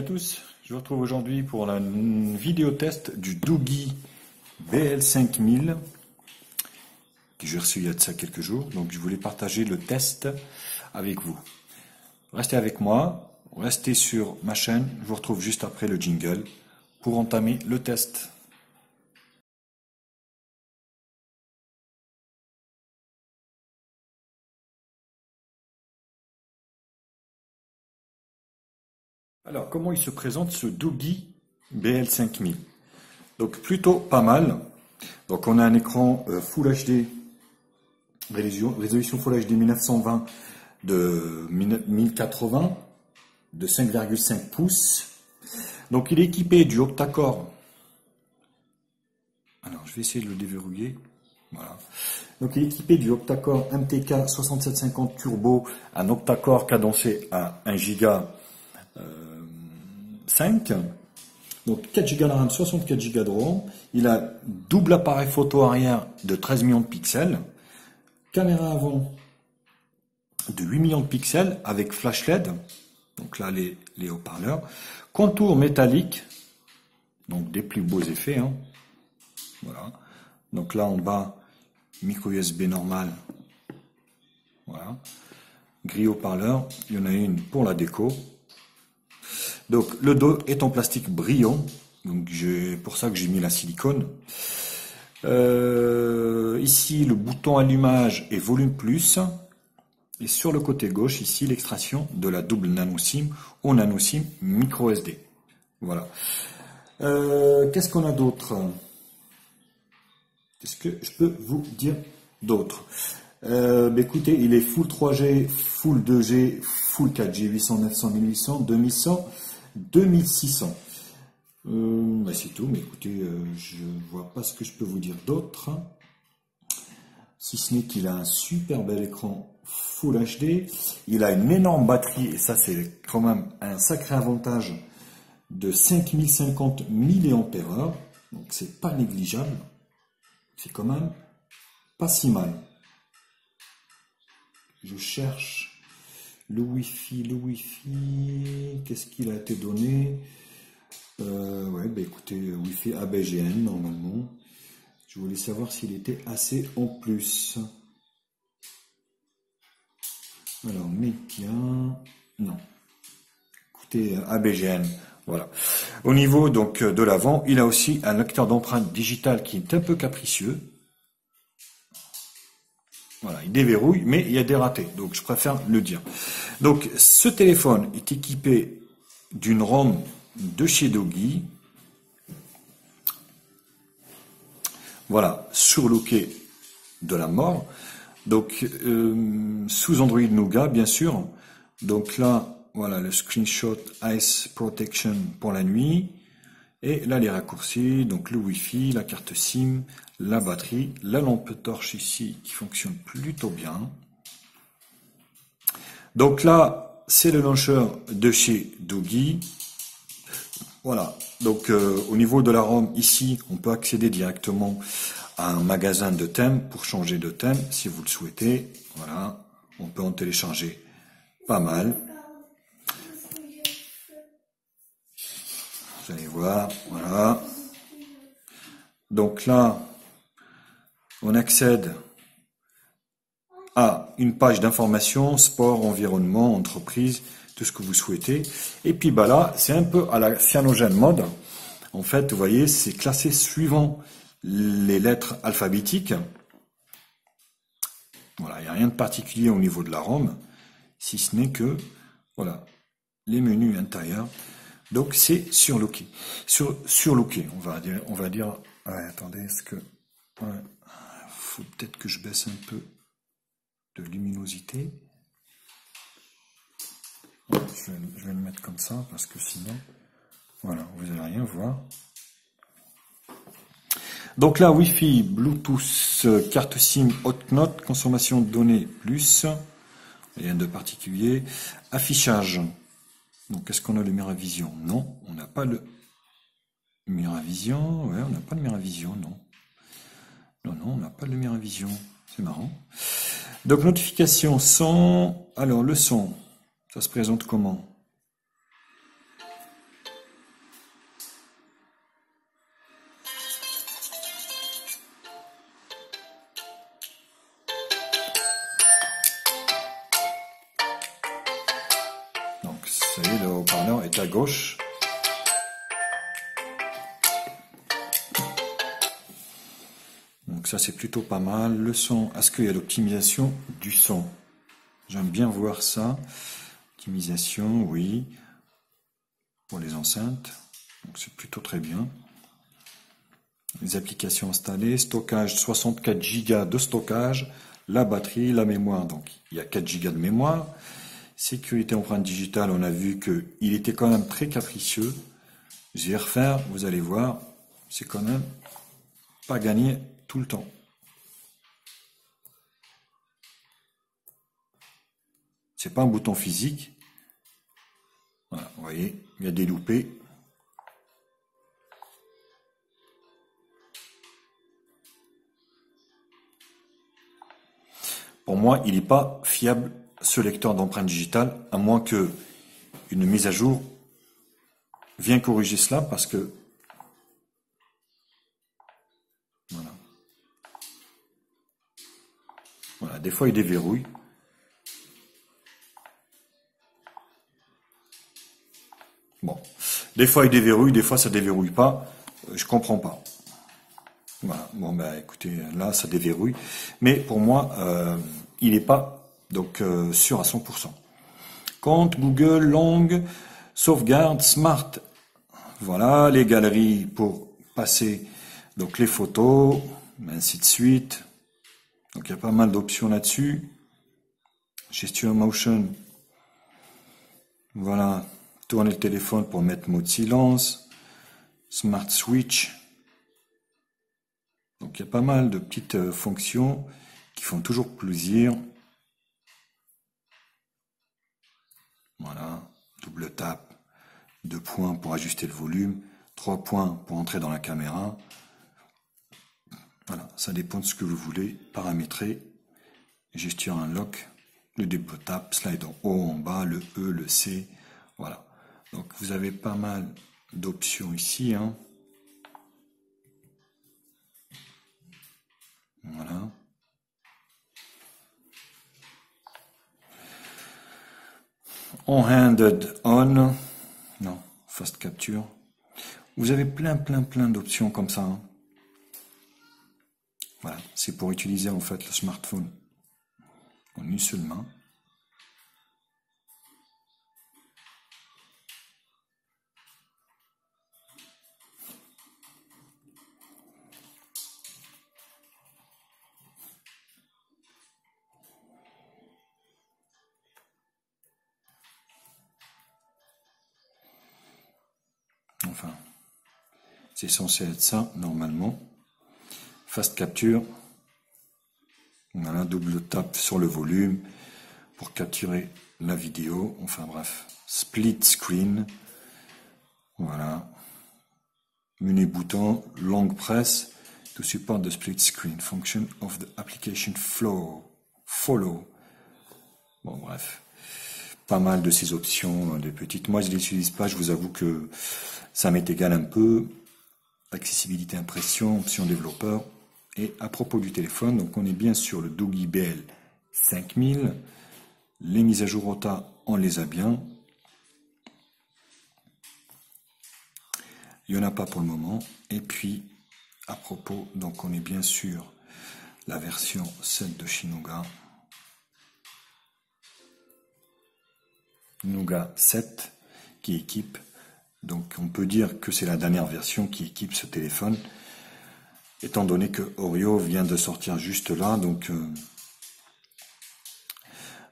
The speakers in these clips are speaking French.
à tous, je vous retrouve aujourd'hui pour la vidéo test du Doogee BL5000 que j'ai reçu il y a de ça quelques jours, donc je voulais partager le test avec vous. Restez avec moi, restez sur ma chaîne, je vous retrouve juste après le jingle pour entamer le test. Alors, comment il se présente ce Doogee BL5000? Donc, plutôt pas mal. Donc, on a un écran Full HD, résolution Full HD 1920 de 1080, de 5,5 pouces. Donc, il est équipé du octa-core. Alors, je vais essayer de le déverrouiller. Voilà. Donc, il est équipé du octa-core MTK 6750 Turbo, un octa-core cadencé à 1 Go 5. Donc 4 Go de RAM, 64 Go de ROM. Il a double appareil photo arrière de 13 millions de pixels. Caméra avant de 8 millions de pixels avec flash LED. Donc là, les haut-parleurs. Contour métallique. Donc des plus beaux effets. Hein. Voilà. Donc là, en bas, micro USB normal. Voilà. Grille haut-parleur. Il y en a une pour la déco. Donc le dos est en plastique brillant, donc pour ça que j'ai mis la silicone. Ici le bouton allumage et volume plus, et sur le côté gauche ici l'extraction de la double nano SIM au nano SIM micro SD. Voilà. Qu'est-ce qu'on a d'autre? Qu'est-ce que je peux vous dire d'autre? Écoutez, il est full 3G, full 2G, full 4G, 800, 900, 1800, 2100, 2600. C'est tout, mais écoutez, je vois pas ce que je peux vous dire d'autre. Si ce n'est qu'il a un super bel écran full HD. Il a une énorme batterie, et ça c'est quand même un sacré avantage, de 5050 mAh. Donc c'est pas négligeable. C'est quand même pas si mal. Je cherche le Wi-Fi, qu'est-ce qu'il a été donné? Écoutez, Wi-Fi ABGN normalement. Je voulais savoir s'il était assez en plus. Alors, médias, non. Écoutez, ABGN, voilà. Au niveau donc de l'avant, il a aussi un lecteur d'empreintes digitales qui est un peu capricieux. Voilà, il déverrouille, mais il y a des ratés, donc je préfère le dire. Donc, ce téléphone est équipé d'une ROM de chez Doogee. Voilà, surlooké de la mort. Donc, sous Android Nougat, bien sûr. Donc là, voilà le screenshot Ice Protection pour la nuit. Et là, les raccourcis, donc le Wi-Fi, la carte SIM, la batterie, la lampe torche ici qui fonctionne plutôt bien. Donc là, c'est le launcher de chez Doogee. Voilà, donc au niveau de la ROM, ici, on peut accéder directement à un magasin de thèmes pour changer de thème si vous le souhaitez. Voilà, on peut en télécharger pas mal. Vous allez voir, voilà. Donc là, on accède à une page d'information, sport, environnement, entreprise, tout ce que vous souhaitez. Et puis là, c'est un peu à la Cyanogen mode. En fait, vous voyez, c'est classé suivant les lettres alphabétiques. Voilà, il n'y a rien de particulier au niveau de la ROM, si ce n'est que, voilà, les menus intérieurs. Donc c'est surlooké. Surlooké, on va dire. Ouais, attendez, est-ce que. Ouais, faut peut-être que je baisse un peu de luminosité. Ouais, je vais le mettre comme ça parce que sinon. Voilà, vous n'allez rien voir. Donc là, Wi-Fi, Bluetooth, carte SIM, Hotnote, consommation de données plus. Rien de particulier. Affichage. Donc, est-ce qu'on a le Miravision? Non, on n'a pas le Miravision. Ouais, on n'a pas le Miravision, non. Non, on n'a pas le Miravision. C'est marrant. Donc, notification son. Alors, le son, ça se présente comment? Vous voyez, le haut-parleur est à gauche. Donc ça c'est plutôt pas mal. Le son, est-ce qu'il y a l'optimisation du son? J'aime bien voir ça. Optimisation, oui. Pour les enceintes. Donc c'est plutôt très bien. Les applications installées. Stockage, 64 Go de stockage. La batterie, la mémoire. Donc il y a 4 Go de mémoire. Sécurité empreinte digitale, on a vu qu'il était quand même très capricieux. Je vais refaire, vous allez voir. C'est quand même pas gagné tout le temps. C'est pas un bouton physique. Voilà, vous voyez, il y a des loupés. Pour moi, il n'est pas fiable ce lecteur d'empreinte digitale, à moins que une mise à jour vienne corriger cela, parce que voilà, des fois il déverrouille. Bon, des fois il déverrouille, des fois ça déverrouille pas. Je comprends pas. Voilà. Bon ben écoutez, là ça déverrouille, mais pour moi il n'est pas donc sûr à 100%. Compte Google, Long, sauvegarde, Smart. Voilà les galeries pour passer donc les photos, ainsi de suite. Donc il y a pas mal d'options là-dessus. Gesture motion. Voilà, tourner le téléphone pour mettre mode silence. Smart switch. Donc il y a pas mal de petites fonctions qui font toujours plaisir. Voilà, double tap, 2 points pour ajuster le volume, 3 points pour entrer dans la caméra. Voilà, ça dépend de ce que vous voulez paramétrer. Gesture unlock, le double tap, slide en haut, en bas, le E, le C. Voilà, donc vous avez pas mal d'options ici. Hein. Voilà. On-handed on. Non, fast capture. Vous avez plein d'options comme ça. Hein. Voilà, c'est pour utiliser en fait le smartphone en une seule main. Enfin, c'est censé être ça normalement. Fast capture. Voilà, double tap sur le volume pour capturer la vidéo. Enfin bref, split screen. Voilà. Menu bouton, long press to support the split screen. Function of the application flow. Follow. Bon bref. Pas mal de ces options, des petites. Moi je ne les utilise pas, je vous avoue que ça m'est égal un peu. Accessibilité impression, option développeur. Et à propos du téléphone, donc on est bien sur le Doggy Bell 5000. Les mises à jour OTA, on les a bien. Il n'y en a pas pour le moment. Et puis, à propos, donc on est bien sur la version 7 de chez Nougat. Nougat 7 qui équipe. Donc on peut dire que c'est la dernière version qui équipe ce téléphone. Étant donné que Oreo vient de sortir juste là, donc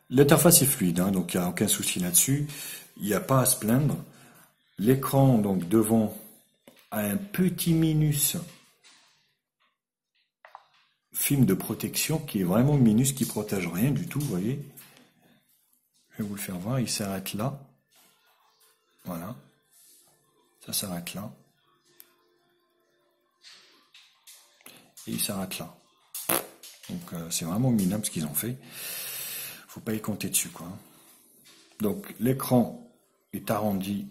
l'interface est fluide, hein, donc il n'y a aucun souci là-dessus. Il n'y a pas à se plaindre. L'écran donc devant a un petit minus film de protection qui est vraiment minus, qui protège rien du tout, vous voyez. Je vais vous le faire voir, il s'arrête là. Voilà. Ça s'arrête là. Et il s'arrête là. Donc c'est vraiment minable ce qu'ils ont fait. Faut pas y compter dessus, quoi. Donc l'écran est arrondi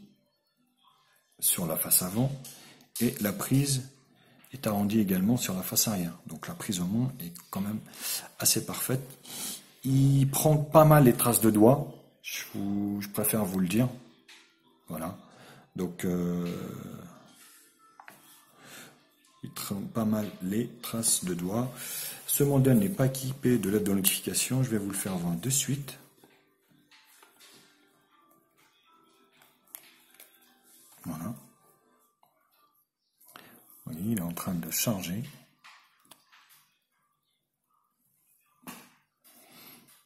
sur la face avant et la prise est arrondie également sur la face arrière. Donc la prise au moins est quand même assez parfaite. Il prend pas mal les traces de doigts. Je préfère vous le dire. Voilà. Donc, il traîne pas mal les traces de doigts. Ce modèle n'est pas équipé de LED de notification. Je vais vous le faire voir de suite. Voilà. Vous voyez, il est en train de charger.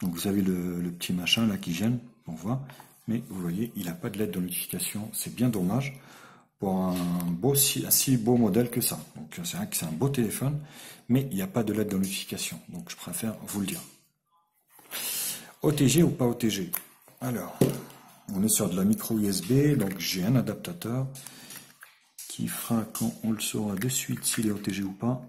Donc vous avez le petit machin là qui gêne, on voit. Mais vous voyez, il n'a pas de LED de notification. C'est bien dommage pour un si beau modèle que ça. Donc c'est vrai que c'est un beau téléphone, mais il n'y a pas de LED de notification. Donc je préfère vous le dire. OTG ou pas OTG? Alors, on est sur de la micro USB, donc j'ai un adaptateur qui fera quand on le saura de suite s'il est OTG ou pas.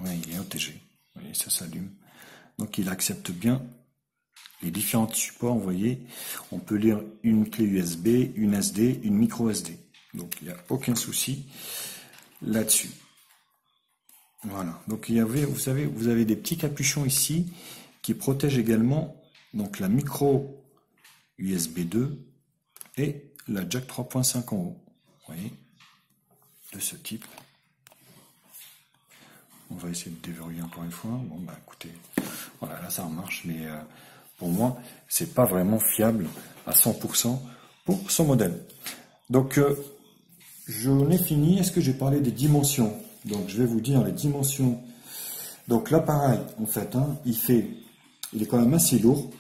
Oui, il est OTG. Vous voyez, ça s'allume. Donc il accepte bien les différents supports. Vous voyez, on peut lire une clé USB, une SD, une micro SD. Donc il n'y a aucun souci là-dessus. Voilà. Donc il y avait, vous savez, vous avez des petits capuchons ici qui protègent également donc la micro USB 2 et la jack 3.5 en haut. Vous voyez, de ce type. On va essayer de déverrouiller encore une fois. Bon, bah écoutez, voilà, là ça marche, mais pour moi, c'est pas vraiment fiable à 100% pour son modèle. Donc, j'en ai fini. Est-ce que j'ai parlé des dimensions? Donc, je vais vous dire les dimensions. Donc, l'appareil, en fait, hein, il est quand même assez lourd.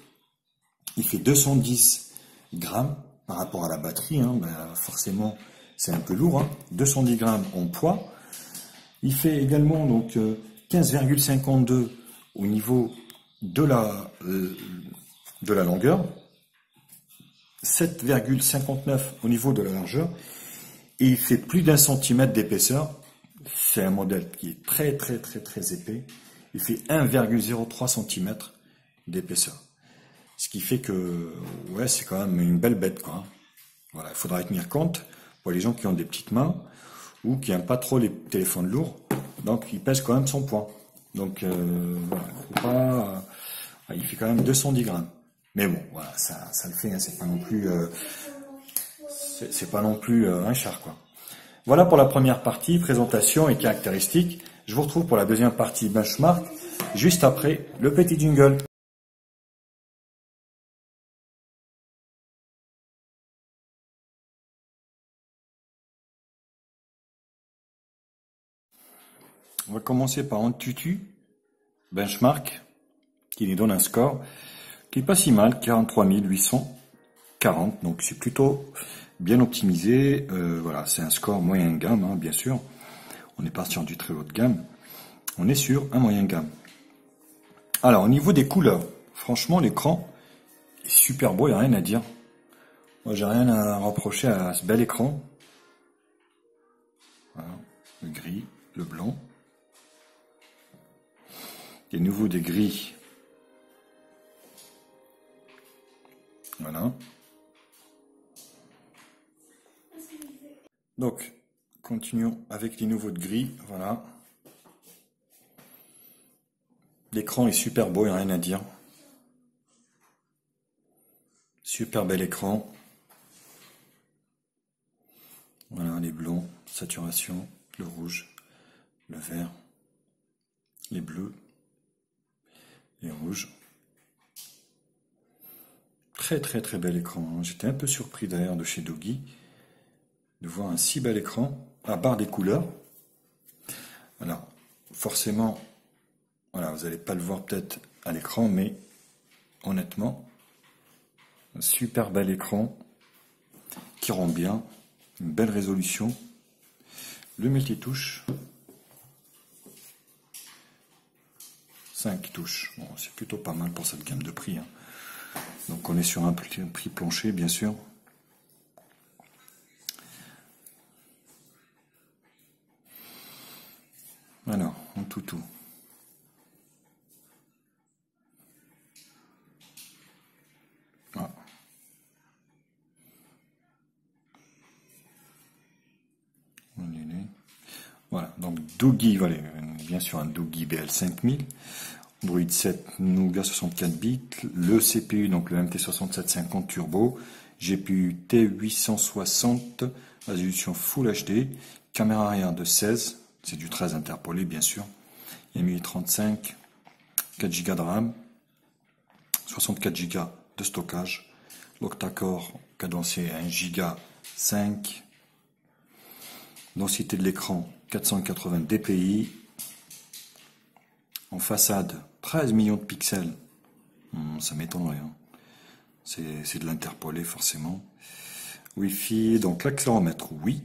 Il fait 210 grammes par rapport à la batterie. Hein, ben, forcément, c'est un peu lourd. Hein, 210 grammes en poids. Il fait également donc 15,52 au niveau de la longueur, 7,59 au niveau de la largeur, et il fait plus d'1 centimètre d'épaisseur. C'est un modèle qui est très épais. Il fait 1,03 cm d'épaisseur. Ce qui fait que, ouais, c'est quand même une belle bête, quoi. Voilà, il faudra y tenir compte pour les gens qui ont des petites mains ou qui n'aiment pas trop les téléphones lourds. Donc, il pèse quand même son poids. Donc, voilà, faut pas, il fait quand même 210 grammes. Mais bon, voilà, ça le fait, hein, c'est pas non plus un char, quoi. Voilà pour la première partie, présentation et caractéristiques. Je vous retrouve pour la deuxième partie benchmark, juste après le petit jingle. On va commencer par AnTuTu, benchmark, qui nous donne un score qui est pas si mal, 43 840, donc c'est plutôt bien optimisé. Voilà, c'est un score moyen de gamme, hein, bien sûr. On n'est pas sur du très haut de gamme, on est sur un moyen de gamme. Alors, au niveau des couleurs, franchement, l'écran est super beau, il n'y a rien à dire. Moi, j'ai rien à reprocher à ce bel écran. Voilà, le gris, le blanc. Et nouveau des gris. Voilà. Donc, continuons avec les nouveaux de gris. Voilà. L'écran est super beau, il n'y a rien à dire. Super bel écran. Voilà, les blancs, saturation, le rouge, le vert, les bleus, les rouges. Très bel écran. J'étais un peu surpris d'ailleurs de chez Doogee de voir un si bel écran à barre des couleurs. Alors, forcément, voilà, vous n'allez pas le voir peut-être à l'écran, mais honnêtement, un super bel écran qui rend bien, une belle résolution, le multitouche, 5 touches, bon, c'est plutôt pas mal pour cette gamme de prix. Hein. Donc on est sur un prix plancher, bien sûr. Alors, en tout. Ah. Voilà, donc Doogee, voilà, bien sûr un Doogee BL5000. Android 7 Nougat 64 bits, le CPU, donc le MT6750 Turbo, GPU T860, résolution Full HD, caméra arrière de 16, c'est du 13 interpolé bien sûr, MI 35, 4 Go de RAM, 64 Go de stockage, l'octa-core cadencé à 1 Go 5, densité de l'écran 480 dpi, en façade 13 millions de pixels, ça m'étonnerait, hein. C'est de l'interpolé forcément. Wi-Fi, donc l'accéléromètre, oui.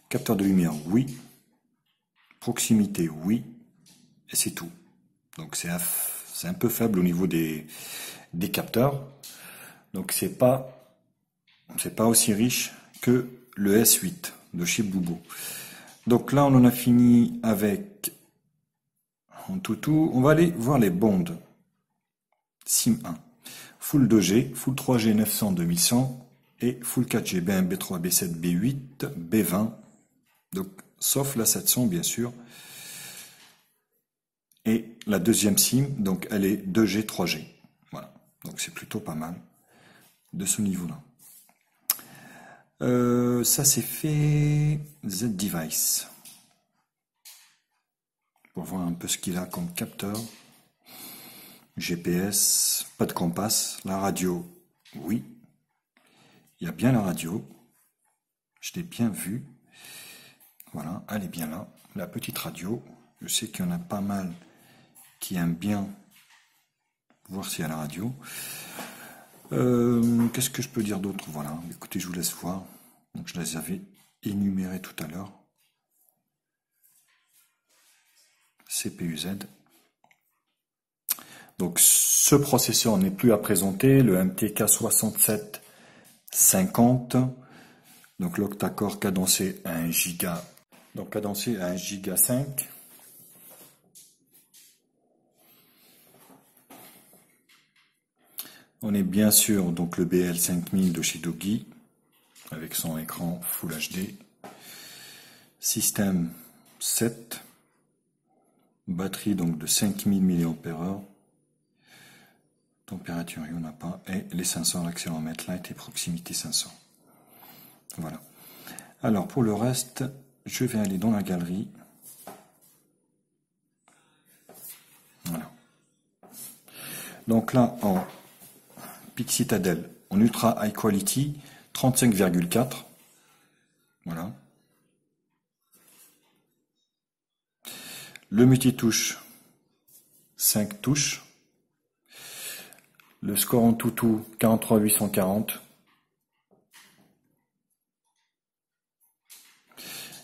Capteur de lumière, oui. Proximité, oui. Et c'est tout. Donc c'est un peu faible au niveau des capteurs. Donc c'est pas aussi riche que le S8 de chez Bluebo. Donc là on en a fini avec en tout. On va aller voir les bandes. SIM 1. Full 2G, Full 3G 900 2100 et Full 4G B1, B3, B7, B8, B20. Donc, sauf la 700 bien sûr. Et la deuxième SIM, donc elle est 2G, 3G. Voilà. Donc c'est plutôt pas mal de ce niveau-là. Ça c'est fait Z-Device. Pour voir un peu ce qu'il a comme capteur. GPS, pas de compas, la radio, oui, il y a bien la radio, je l'ai bien vue, voilà, elle est bien là, la petite radio, je sais qu'il y en a pas mal qui aiment bien voir s'il y a la radio. Qu'est-ce que je peux dire d'autre? Voilà, écoutez, je vous laisse voir, donc je les avais énumérés tout à l'heure. CPU-Z. Donc ce processeur n'est plus à présenter, le MTK6750, donc l'octa-core cadencé à 1 Go, donc cadencé à 1 Go 5. On est bien sûr donc le BL5000 de chez Doogee, avec son écran Full HD, système 7, batterie donc de 5000 mAh, température, il n'y en a pas. Et les sensors, l'accéléromètre light et proximité 500. Voilà. Alors, pour le reste, je vais aller dans la galerie. Voilà. Donc là, en Pixitadel, en Ultra High Quality, 35,4. Voilà. Le multitouche, 5 touches. Le score en tout, 43840.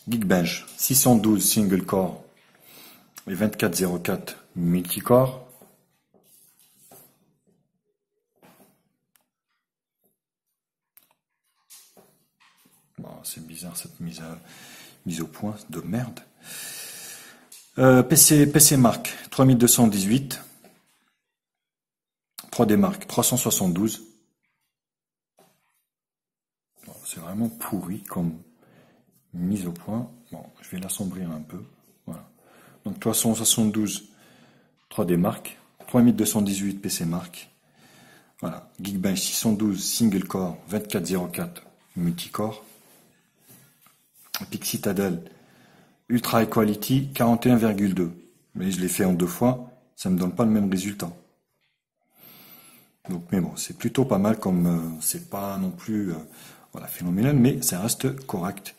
Geekbench, 612 single core et 2404 multicore. Bon, c'est bizarre cette mise au point de merde. PC Mark, 3218. 3D Mark 372. Bon, c'est vraiment pourri comme mise au point. Bon, je vais l'assombrir un peu. Voilà. Donc 372 3D Mark, 3218 PC Mark. Voilà. Geekbench 612 single core, 2404 multicore. Pixitadel Ultra High Quality 41,2. Mais je l'ai fait en 2 fois, ça me donne pas le même résultat. Donc, mais bon, c'est plutôt pas mal comme c'est pas non plus voilà, phénoménal, mais ça reste correct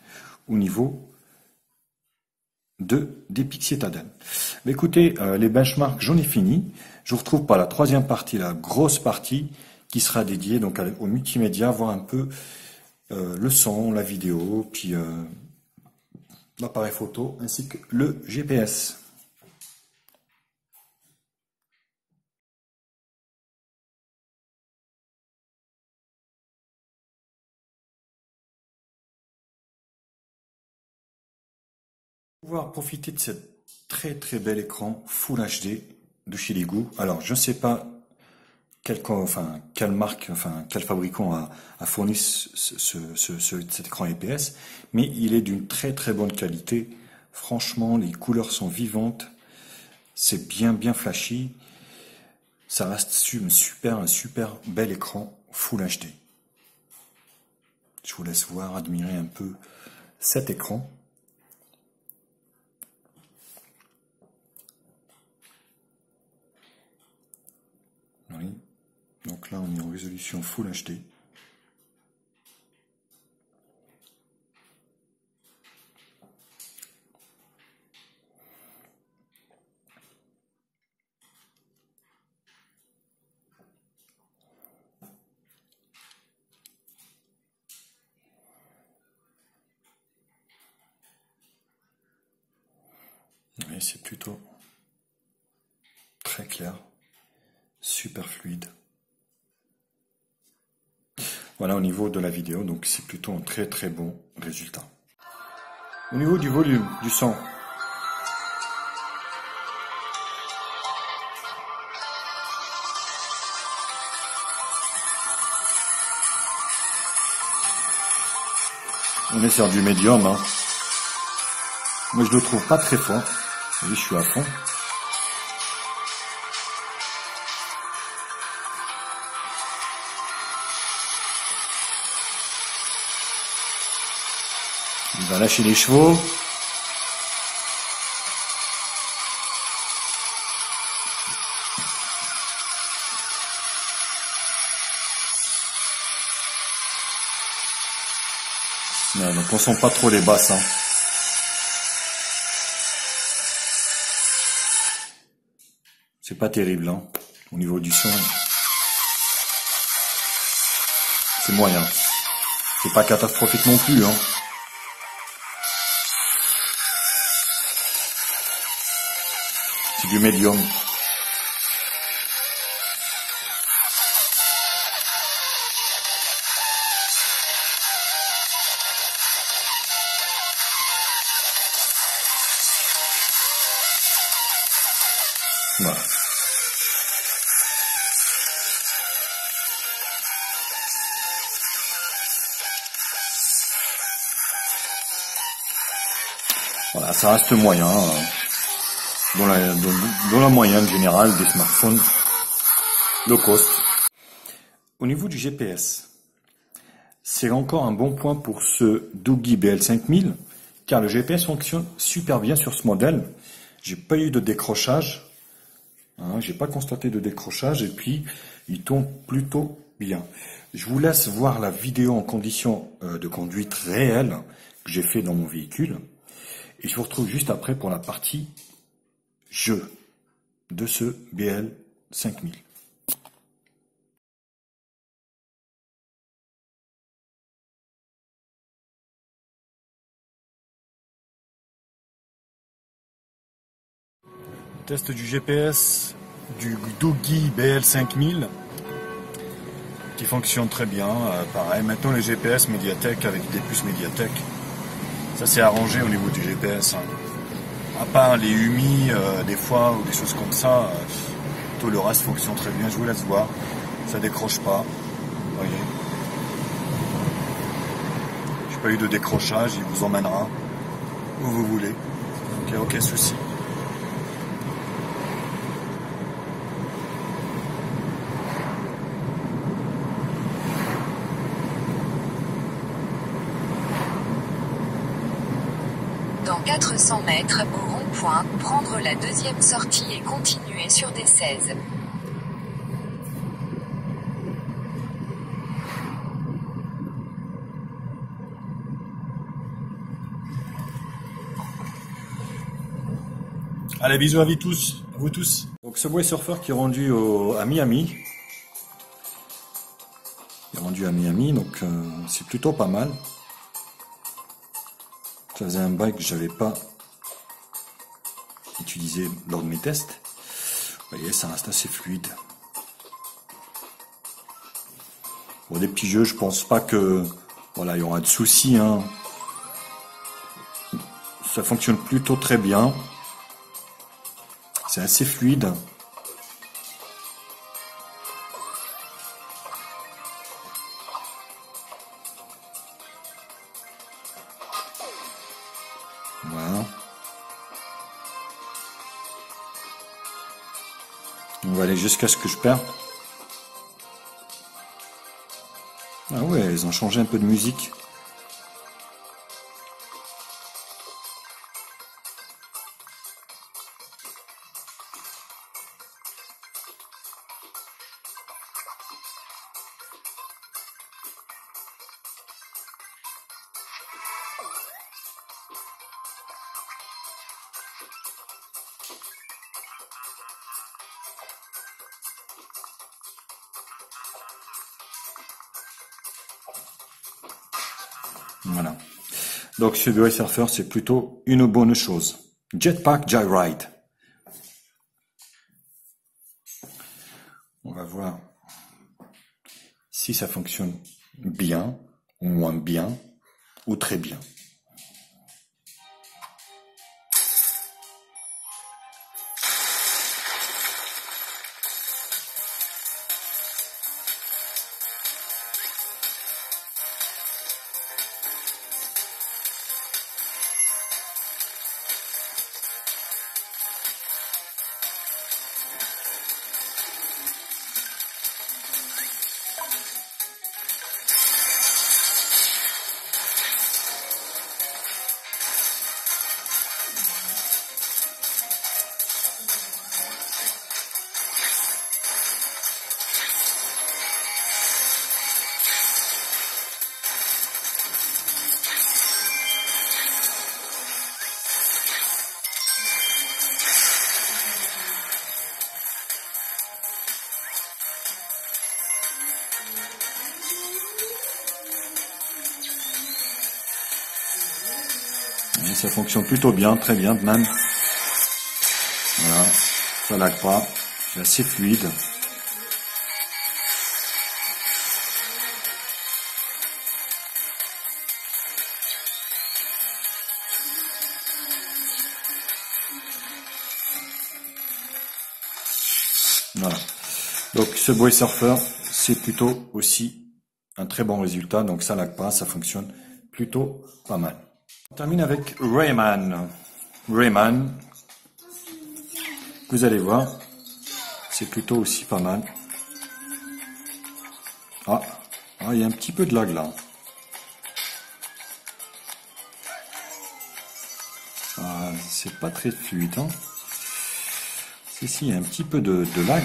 au niveau des Pixitadel. Mais écoutez, les benchmarks, j'en ai fini. Je vous retrouve pour la troisième partie, la grosse partie, qui sera dédiée donc au multimédia, voir un peu le son, la vidéo, puis l'appareil photo, ainsi que le GPS. Pouvoir profiter de ce très très bel écran Full HD de chez Lego. Alors je ne sais pas quelle marque, quel fabricant a fourni cet écran IPS, mais il est d'une très très bonne qualité. Franchement, les couleurs sont vivantes, C'est bien flashy. Ça reste un super bel écran Full HD. Je vous laisse voir, admirer un peu cet écran. Oui. Donc là, on est en résolution Full HD. Et c'est plutôt très clair, super fluide. Voilà au niveau de la vidéo, donc c'est plutôt un très bon résultat. Au niveau du volume, du son, on est sur du médium. Hein. Moi je le trouve pas très fort. Oui, je suis à fond. Il va lâcher les chevaux. Non, donc on sent pas trop les basses. Hein. C'est pas terrible, hein, au niveau du son. C'est moyen. C'est pas catastrophique non plus, hein. C'est du médium. Voilà. Voilà, ça reste moyen, dans la moyenne générale des smartphones low cost. Au niveau du GPS, c'est encore un bon point pour ce Doogee BL5000, car le GPS fonctionne super bien sur ce modèle. J'ai pas eu de décrochage, hein, j'ai pas constaté de décrochage, et puis il tourne plutôt bien. Je vous laisse voir la vidéo en conditions de conduite réelle que j'ai fait dans mon véhicule. Et je vous retrouve juste après pour la partie jeu de ce BL5000. Test du GPS du Doogee BL5000 qui fonctionne très bien. Pareil, maintenant les GPS Mediatek avec des puces Mediatek. Ça s'est arrangé au niveau du GPS. Hein. À part les UMI, des fois, ou des choses comme ça, tout le reste fonctionne très bien. Je vous laisse voir. Ça décroche pas. Voyez. J'ai pas eu de décrochage. Il vous emmènera où vous voulez. Donc il n'y a aucun souci. Dans 400 mètres, au rond-point, prendre la deuxième sortie et continuer sur D16. Allez, bisous à vous tous. Donc Subway Surfer qui est rendu à Miami. Il est rendu à Miami, donc c'est plutôt pas mal. Ça faisait un bail que j'avais pas utilisé lors de mes tests. Vous voyez, ça reste assez fluide. Pour des petits jeux, je pense pas que voilà, il y aura de soucis. Hein. Ça fonctionne plutôt très bien. C'est assez fluide. Voilà. On va aller jusqu'à ce que je perde. Ah ouais, ils ont changé un peu de musique. Voilà. Donc Subway Surfer, c'est plutôt une bonne chose. Jetpack Joyride. On va voir si ça fonctionne bien, ou moins bien, ou très bien. Et ça fonctionne plutôt bien, très bien même. Voilà, ça lag pas, c'est assez fluide. Voilà. Donc Subway Surfer, c'est plutôt aussi un très bon résultat. Donc ça lag pas, ça fonctionne plutôt pas mal. On termine avec Rayman. Rayman, vous allez voir, c'est plutôt aussi pas mal. Ah, il y a un petit peu de lag là. Ah, c'est pas très fluide. Hein. Si, il y a un petit peu de lag.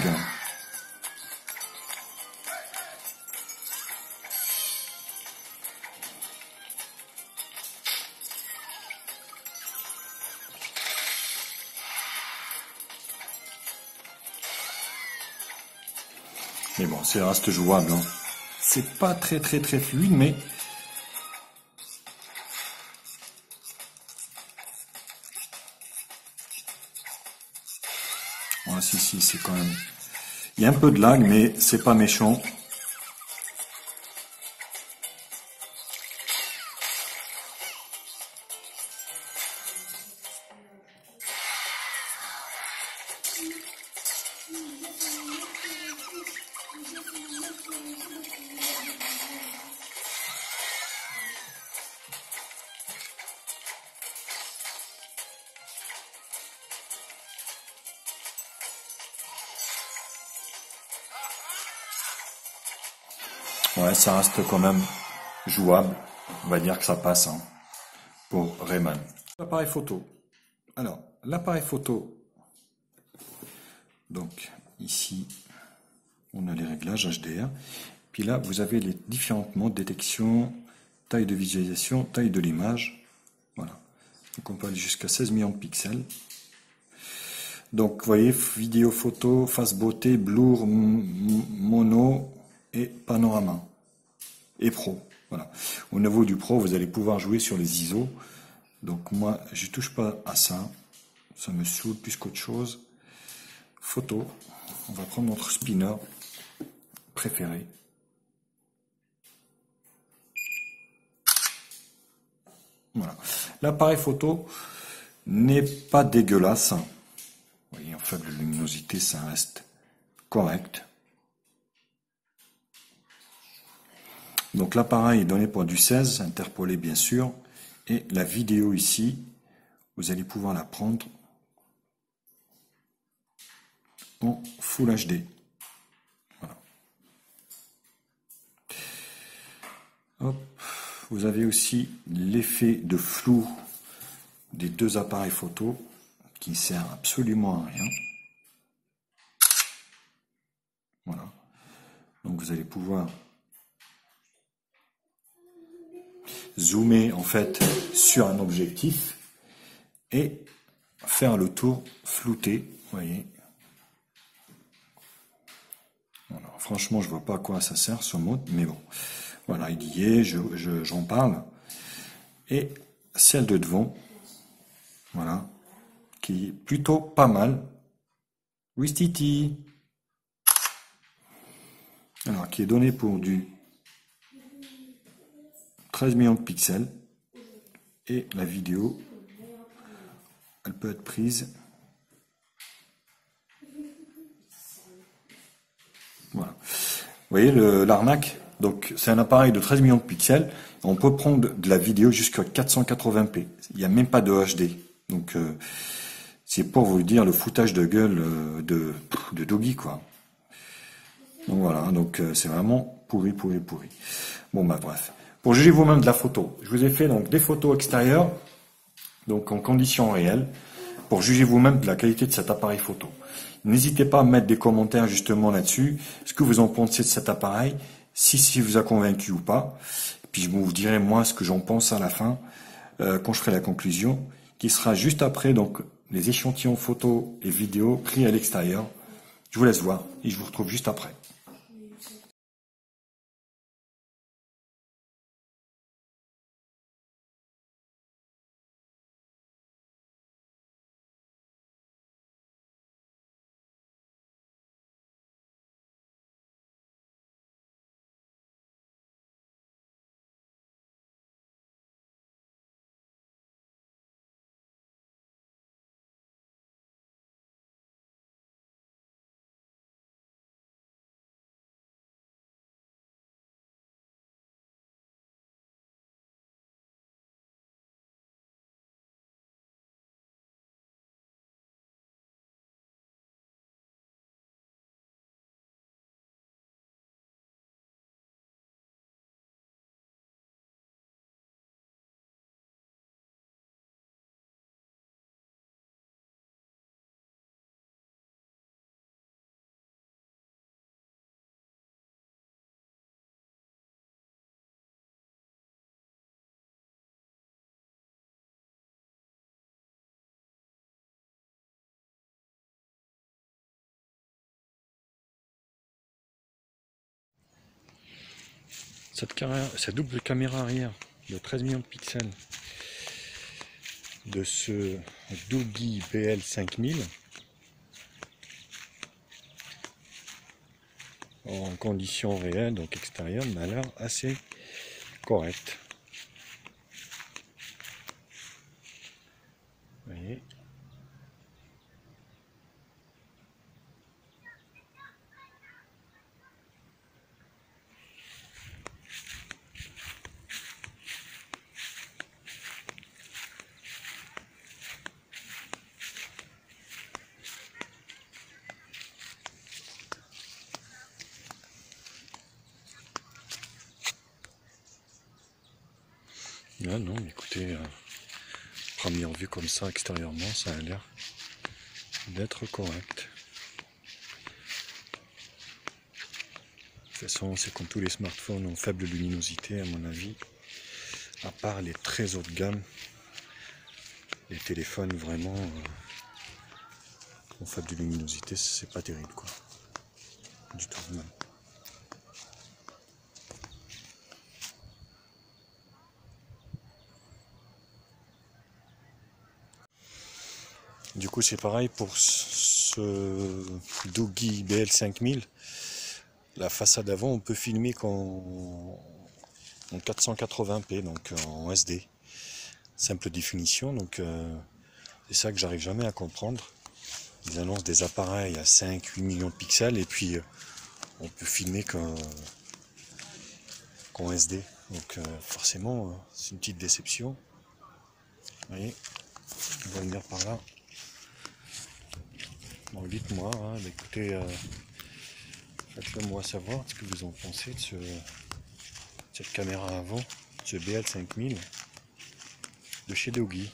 Mais bon, c'est reste jouable. Hein. C'est pas très fluide, mais ouais, si, c'est quand même. Il y a un peu de lag, mais c'est pas méchant. Ouais, ça reste quand même jouable. On va dire que ça passe hein, pour Rayman. L'appareil photo. Alors, l'appareil photo. Donc, ici, on a les réglages HDR. Puis là, vous avez les différentes modes, détection, taille de visualisation, taille de l'image. Voilà. Donc, on peut aller jusqu'à 16 millions de pixels. Donc, vous voyez, vidéo, photo, face beauté, blur, mono et panorama. Et pro. Voilà. Au niveau du pro, vous allez pouvoir jouer sur les ISO. Donc, moi, je ne touche pas à ça. Ça me saoule plus qu'autre chose. Photo. On va prendre notre spinner préféré. Voilà. L'appareil photo n'est pas dégueulasse. Vous voyez, en faible luminosité, ça reste correct. Donc l'appareil est donné pour du 16, interpolé bien sûr. Et la vidéo ici, vous allez pouvoir la prendre en Full HD. Voilà. Hop. Vous avez aussi l'effet de flou des deux appareils photo qui ne sert absolument à rien. Voilà. Donc vous allez pouvoir zoomer en fait sur un objectif et faire le tour flouté, vous voyez. Voilà. Franchement, je vois pas à quoi ça sert ce mode, mais bon. Voilà, il y est, j'en parle. Et celle de devant, voilà, qui est plutôt pas mal. Wistiti. Alors, qui est donné pour du 13 millions de pixels. Et la vidéo, elle peut être prise. Voilà. Vous voyez l'arnaque? Donc, c'est un appareil de 13 millions de pixels. On peut prendre de la vidéo jusqu'à 480p. Il n'y a même pas de HD. Donc, c'est pour vous dire le foutage de gueule de Doggy, quoi. Donc voilà, donc c'est vraiment pourri. Bon bah bref. Pour juger vous-même de la photo, je vous ai fait donc des photos extérieures, donc en conditions réelles, pour juger vous-même de la qualité de cet appareil photo. N'hésitez pas à mettre des commentaires justement là-dessus, ce que vous en pensez de cet appareil, si vous a convaincu ou pas. Et puis je vous dirai moi ce que j'en pense à la fin, quand je ferai la conclusion, qui sera juste après donc les échantillons photos et vidéos pris à l'extérieur. Je vous laisse voir et je vous retrouve juste après. Cette double caméra arrière de 13 millions de pixels de ce Doggy BL5000 en conditions réelles, donc extérieures, m'a l'air assez correcte. Vous voyez. Ah non, écoutez, première vue comme ça extérieurement, ça a l'air d'être correct. De toute façon, c'est comme tous les smartphones en faible luminosité, à mon avis, à part les très haut de gamme, les téléphones vraiment en faible luminosité, c'est pas terrible, quoi. Du tout même. Du coup, c'est pareil pour ce Doggy BL5000. La façade avant, on peut filmer qu'en 480p, donc en SD. Simple définition, donc c'est ça que j'arrive jamais à comprendre. Ils annoncent des appareils à 5-8 millions de pixels et puis on peut filmer qu'en SD. Donc forcément, c'est une petite déception. Vous voyez, on va venir par là. Donc dites-moi, hein, écoutez, faites-le moi savoir ce que vous en pensez de cette caméra avant, ce BL5000 de chez Doogee.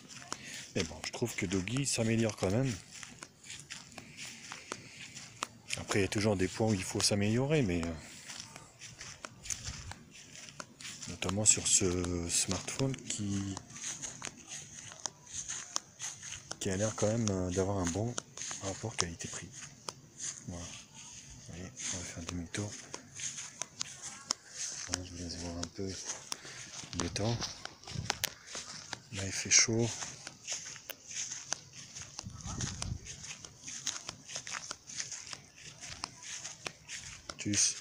Mais bon, je trouve que Doogee s'améliore quand même. Après, il y a toujours des points où il faut s'améliorer, mais notamment sur ce smartphone qui a l'air quand même d'avoir un bon rapport qualité-prix. Voilà. Vous voyez, on va faire demi-tour. Voilà, je vous laisse voir un peu le temps. Là, il fait chaud. Tchuss.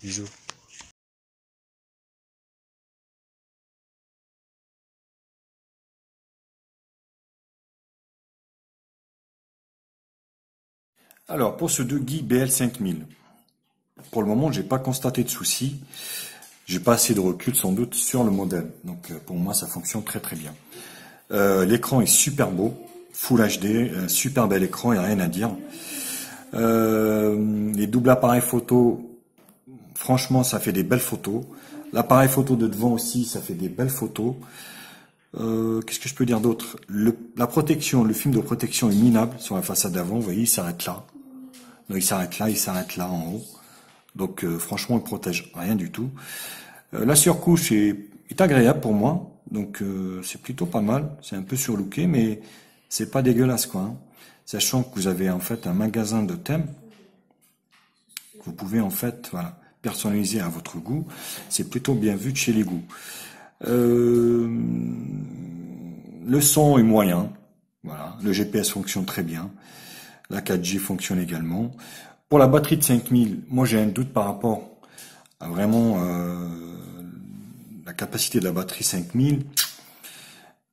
Bisous. Alors, pour ce Doogee BL5000, pour le moment, j'ai pas constaté de soucis. J'ai pas assez de recul sans doute sur le modèle. Donc, pour moi, ça fonctionne très très bien. L'écran est super beau, Full HD, super bel écran, il n'y a rien à dire. Les doubles appareils photo, franchement, ça fait des belles photos. L'appareil photo de devant aussi, ça fait des belles photos. Qu'est-ce que je peux dire d'autre? La protection, le film de protection est minable sur la façade d'avant. Vous voyez, il s'arrête là. Donc, il s'arrête là en haut. Donc franchement, il protège rien du tout. La surcouche est agréable pour moi. Donc c'est plutôt pas mal. C'est un peu surlooké, mais c'est pas dégueulasse quoi. Hein. Sachant que vous avez en fait un magasin de thèmes. Vous pouvez en fait voilà, personnaliser à votre goût. C'est plutôt bien vu de chez les goûts. Le son est moyen. Voilà. Le GPS fonctionne très bien. La 4G fonctionne également. Pour la batterie de 5000, moi j'ai un doute par rapport à vraiment la capacité de la batterie 5000.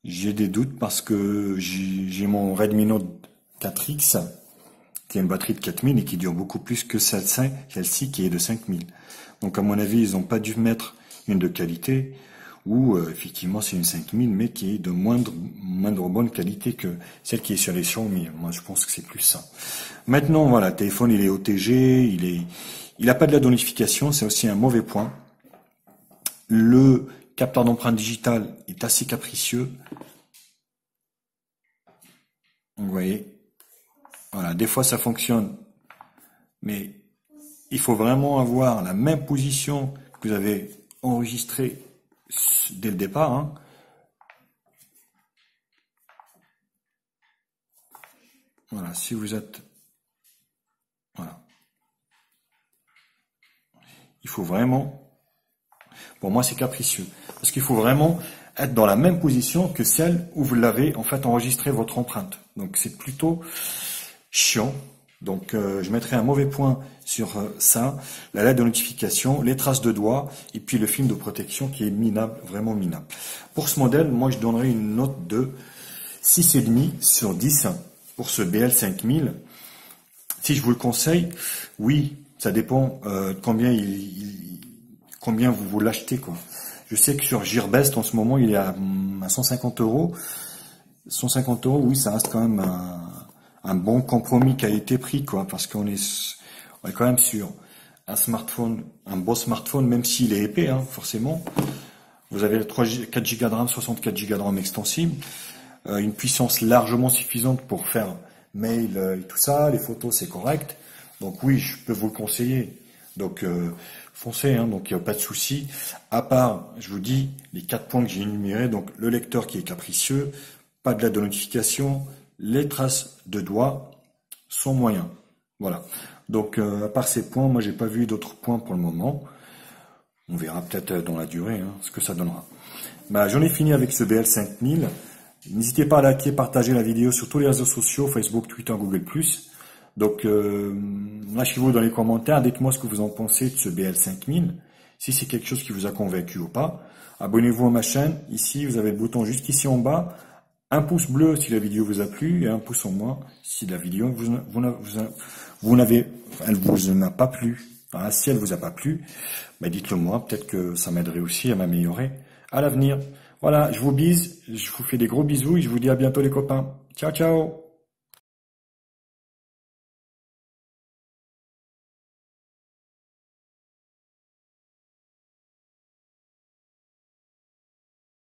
J'ai des doutes parce que j'ai mon Redmi Note 4X qui a une batterie de 4000 et qui dure beaucoup plus que celle-ci qui est de 5000. Donc à mon avis, ils n'ont pas dû mettre une de qualité ou effectivement c'est une 5000 mais qui est de moindre bonne qualité que celle qui est sur les Xiaomi. Moi je pense que c'est plus ça. Maintenant voilà, le téléphone il est OTG, il a pas de la donification, c'est aussi un mauvais point. Le capteur d'empreinte digitale est assez capricieux. Vous voyez, voilà, des fois ça fonctionne, mais il faut vraiment avoir la même position que vous avez enregistrée dès le départ. Hein. Voilà, si vous êtes... Voilà. Il faut vraiment... Pour moi, c'est capricieux. Parce qu'il faut vraiment être dans la même position que celle où vous l'avez en fait enregistré votre empreinte. Donc c'est plutôt chiant. Donc je mettrai un mauvais point sur ça, la lettre de notification, les traces de doigts et puis le film de protection qui est minable, vraiment minable. Pour ce modèle, moi je donnerai une note de 6,5 sur 10 pour ce BL5000. Si je vous le conseille, oui, ça dépend combien vous l'achetez quoi. Je sais que sur Gearbest en ce moment il est à 150 €. 150 €, oui, ça reste quand même un bon compromis qualité-prix quoi, parce qu'on est quand même sur un smartphone, un beau smartphone, même s'il est épais, hein, forcément. Vous avez 4 Go de RAM, 64 Go de RAM extensible, une puissance largement suffisante pour faire mail et tout ça, les photos c'est correct. Donc oui, je peux vous le conseiller. Donc foncez, hein, donc il n'y a pas de souci. À part, je vous dis, les 4 points que j'ai énumérés, donc le lecteur qui est capricieux, pas de lettre de notification, les traces de doigts sont moyens. Voilà. Donc à part ces points, moi j'ai pas vu d'autres points pour le moment. On verra peut-être dans la durée hein, ce que ça donnera. Bah, j'en ai fini avec ce BL5000. N'hésitez pas à liker, partager la vidéo sur tous les réseaux sociaux, Facebook, Twitter, Google+. Donc lâchez-vous dans les commentaires, dites-moi ce que vous en pensez de ce BL5000, si c'est quelque chose qui vous a convaincu ou pas. Abonnez-vous à ma chaîne, ici vous avez le bouton juste ici en bas, un pouce bleu si la vidéo vous a plu et un pouce en moins si la vidéo vous n'a pas plu. Hein, si elle vous a pas plu, bah dites-le moi, peut-être que ça m'aiderait aussi à m'améliorer à l'avenir. Voilà, je vous bise, je vous fais des gros bisous et je vous dis à bientôt les copains. Ciao ciao.